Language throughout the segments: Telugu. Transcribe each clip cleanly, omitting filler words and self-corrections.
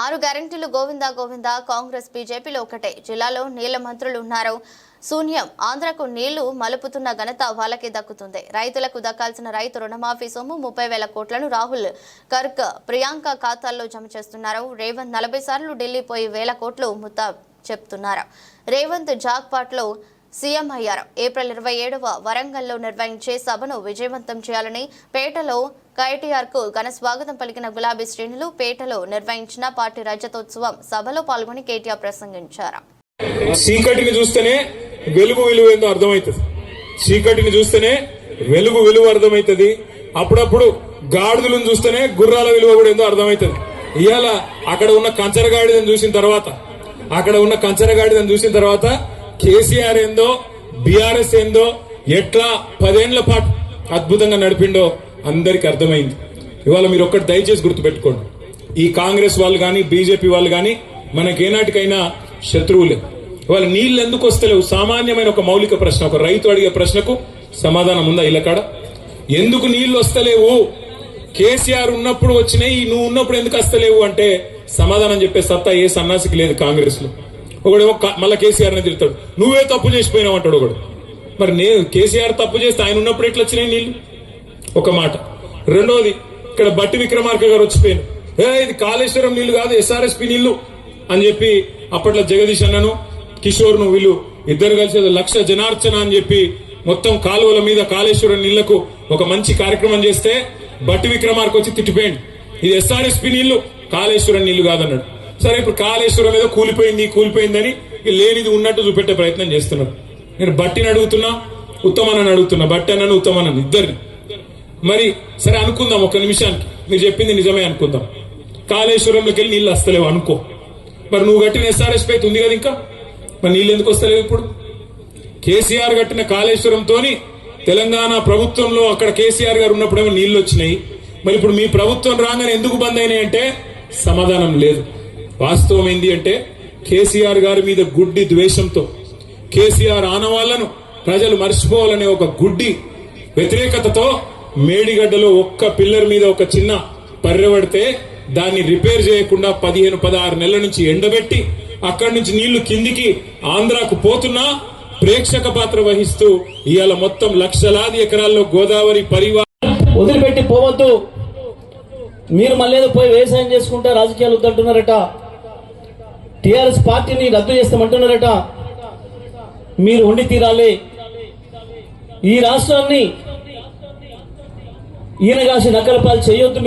6 గ్యారెంటీలు గోవిందా గోవిందా కాంగ్రెస్ బీజేపీలో ఒకటే. జిల్లాలో నీళ్ల మంత్రులు ఉన్నారు. శూన్యం. ఆంధ్రకు నీళ్లు మలుపుతున్న ఘనత వాళ్ళకే దక్కుతుంది. రైతులకు దక్కాల్సిన రైతు రుణమాఫీ సొమ్ము 30,000 కోట్లను రాహుల్, కర్క్, ప్రియాంక ఖాతాల్లో జమ చేస్తున్నారు. రేవంత్ 40 సార్లు ఢిల్లీ పోయి 1000 కోట్లు ముత్తా చెప్తున్నారు. రేవంత్ జాక్పాట్లో సీఎం అయ్యారు. ఏప్రిల్ 27వ వరంగల్లో నిర్వహించే సభను విజయవంతం చేయాలని పేటలో కేటీఆర్ కు ఘన స్వాగతం పలికిన గులాబీ శ్రేణులు పేటలో నిర్వహించిన పార్టీ రజతోత్సవం సభలో పాల్గొని కేటీఆర్ ప్రసంగించారు. చీకటిని చూస్తేనే వెలుగు విలువ ఏందో అర్థమవుతుంది. చీకటిని చూస్తేనే వెలుగు విలువ అర్థమవుతుంది. అప్పుడప్పుడు గాడిదలను చూస్తేనే గుర్రాల విలువ కూడా ఏందో అర్థమవుతుంది. ఇవాళ అక్కడ ఉన్న కంచరగాడిదని చూసిన తర్వాత కేసీఆర్ ఏందో బీఆర్ఎస్ ఏందో ఎట్లా 10 ఏళ్ల పాటు అద్భుతంగా నడిపిండో అందరికి అర్థమైంది. ఇవాళ మీరు ఒక్కటి దయచేసి గుర్తుపెట్టుకోండి, ఈ కాంగ్రెస్ వాళ్ళు గాని బీజేపీ వాళ్ళు గాని మనకేనాటికైనా శత్రువులే. ఇవాళ నీళ్లు ఎందుకు వస్తలేవు? సామాన్యమైన ఒక మౌలిక ప్రశ్న, ఒక రైతు అడిగే ప్రశ్నకు సమాధానం ఉందా ఇళ్ళకాడ? ఎందుకు నీళ్లు వస్తలేవు? కేసీఆర్ ఉన్నప్పుడు వచ్చినాయి, నువ్వు ఉన్నప్పుడు ఎందుకు వస్తలేవు అంటే సమాధానం చెప్పే సత్తా ఏ సన్నాసికి లేదు కాంగ్రెస్ లో. ఒకడేమో మళ్ళా కేసీఆర్ ని తిడతాడు, నువ్వే తప్పు చేసిపోయినావు అంటాడు ఒకడు. మరి నేను కేసీఆర్ తప్పు చేస్తే ఆయన ఉన్నప్పుడు ఎట్లా వచ్చినాయి నీళ్లు? ఒక మాట. రెండోది, ఇక్కడ బట్టి విక్రమార్క గారు వచ్చిపోయాను, ఇది కాళేశ్వరం నీళ్లు కాదు ఎస్ఆర్ఎస్పీ నీళ్లు అని చెప్పి అప్పట్లో జగదీష్ అన్నను కిషోర్ ను వీళ్ళు ఇద్దరు కలిసి 1,00,000 జనార్చన అని చెప్పి మొత్తం కాలువల మీద కాళేశ్వరం నీళ్లకు ఒక మంచి కార్యక్రమం చేస్తే బట్టి విక్రమార్క వచ్చి తిట్టిపోయింది, ఇది ఎస్ఆర్ఎస్పీ నీళ్లు కాళేశ్వరం నీళ్లు కాదన్నాడు. సరే, ఇప్పుడు కాళేశ్వరం ఏదో కూలిపోయిందని లేనిది ఉన్నట్టు చూపెట్టే ప్రయత్నం చేస్తున్నారు. నేను బట్టిని అడుగుతున్నా, ఉత్తమనని అడుగుతున్నా, బట్టి అన్నను ఉత్తమనని ఇద్దరిని. మరి సరే అనుకుందాం, ఒక్క నిమిషానికి మీరు చెప్పింది నిజమే అనుకుందాం, కాళేశ్వరంలోకి వెళ్ళి నీళ్ళు వస్తలేవు అనుకో. మరి నువ్వు కట్టిన ఎస్ఆర్ఎస్ పైతే ఉంది కదా, ఇంకా మరి నీళ్ళు ఎందుకు వస్తలేవు? ఇప్పుడు కేసీఆర్ కట్టిన కాళేశ్వరంతో తెలంగాణ ప్రభుత్వంలో అక్కడ కేసీఆర్ గారు ఉన్నప్పుడేమో నీళ్లు వచ్చినాయి, మరి ఇప్పుడు మీ ప్రభుత్వం రాగానే ఎందుకు బంద్ అయినాయి అంటే సమాధానం లేదు. వాస్తవం ఏంటి అంటే కేసీఆర్ గారి మీద గుడ్డి ద్వేషంతో, కేసీఆర్ ఆనవాళ్లను ప్రజలు మర్చిపోవాలనే ఒక గుడ్డి వ్యతిరేకతతో మేడిగడ్డలో ఒక్క పిల్లర్ మీద ఒక చిన్న పర్రె పడితే దాన్ని రిపేర్ చేయకుండా 15-16 నెలల నుంచి ఎండబెట్టి అక్కడి నుంచి నీళ్లు కిందికి ఆంధ్రాకు పోతున్నా ప్రేక్షక పాత్ర వహిస్తూ ఇవాళ మొత్తం లక్షలాది ఎకరాల్లో గోదావరి పరివారం వదిలిపెట్టి పోవద్దు, మీరు మళ్ళీ పోయి వ్యవసాయం చేసుకుంటే రాజకీయాలు వద్దంటున్నారట, టీఆర్ఎస్ పార్టీని రద్దు చేస్తామంటున్నారట. మీరు ఉండి తీరాలి. ఈ రాష్ట్రాన్ని ఈయనగాసి నక్కలపాలు చేయొద్దు.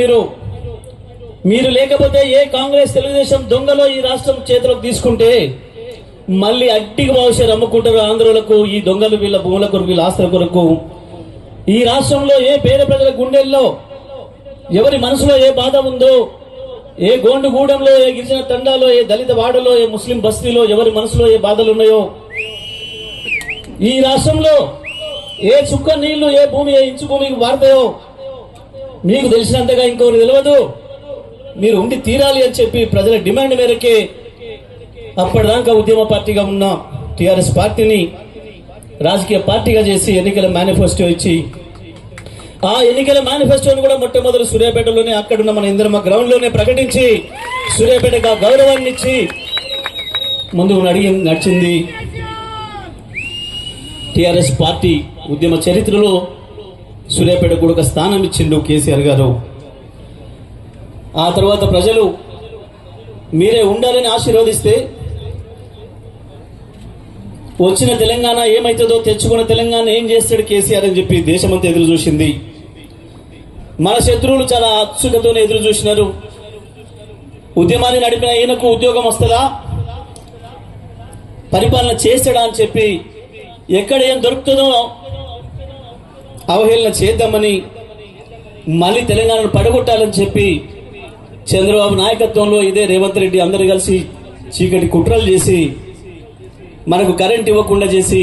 మీరు లేకపోతే ఏ కాంగ్రెస్ తెలుగుదేశం దొంగలో ఈ రాష్ట్రం చేతిలోకి తీసుకుంటే మళ్ళీ అడ్డికి భవిష్యత్ అమ్ముకుంటారు ఆంధ్రులకు, ఈ దొంగలు వీళ్ళ భూముల కొరకు, వీళ్ళ ఆస్తుల కొరకు. ఈ రాష్ట్రంలో ఏ పేద ప్రజల గుండెల్లో ఎవరి మనసులో ఏ బాధ ఉందో, ఏ గోండుగూడెంలో, ఏ గిరిజన తండాలో, ఏ దళిత వాడలో, ఏ ముస్లిం బస్తీలో ఎవరి మనసులో ఏ బాధలు ఉన్నాయో, ఈ రాష్ట్రంలో ఏ చుక్క నీళ్లు ఏ భూమి ఏ ఇంచు భూమికి వాడతాయో మీకు తెలిసినంతగా ఇంకొకరు తెలియదు. మీరు ఉండి తీరాలి అని చెప్పి ప్రజల డిమాండ్ మేరకే అప్పటిదాకా ఉద్యమ పార్టీగా ఉన్న టీఆర్ఎస్ పార్టీని రాజకీయ పార్టీగా చేసి ఎన్నికల మేనిఫెస్టో ఇచ్చి, ఆ ఎన్నికల మేనిఫెస్టోని కూడా మొట్టమొదటి సూర్యాపేటలోనే అక్కడున్న మన ఇంద్రమ్మ గ్రౌండ్ లోనే ప్రకటించి సూర్యాపేటకు గౌరవాన్ని ఇచ్చి ముందుకు నడిచింది టీఆర్ఎస్ పార్టీ. ఉద్యమ చరిత్రలో సూర్యాపేట కూడా ఒక స్థానం ఇచ్చిండు కేసీఆర్ గారు. ఆ తర్వాత ప్రజలు మీరే ఉండాలని ఆశీర్వదిస్తే వచ్చిన తెలంగాణ ఏమైతుందో, తెచ్చుకున్న తెలంగాణ ఏం చేస్తాడు కేసీఆర్ అని చెప్పి దేశమంతా ఎదురు చూసింది. మన శత్రువులు చాలా ఉత్సుకతోనే ఎదురు చూసినారు. ఉద్యమాన్ని నడిపిన ఈయనకు ఉద్యోగం వస్తుందా, పరిపాలన చేస్తాడా అని చెప్పి ఎక్కడ ఏం దొరుకుతుందో అవహేళన చేద్దామని మళ్ళీ తెలంగాణను పడగొట్టాలని చెప్పి చంద్రబాబు నాయకత్వంలో ఇదే రేవంత్ రెడ్డి అందరూ కలిసి చీకటి కుట్రలు చేసి మనకు కరెంట్ ఇవ్వకుండా చేసి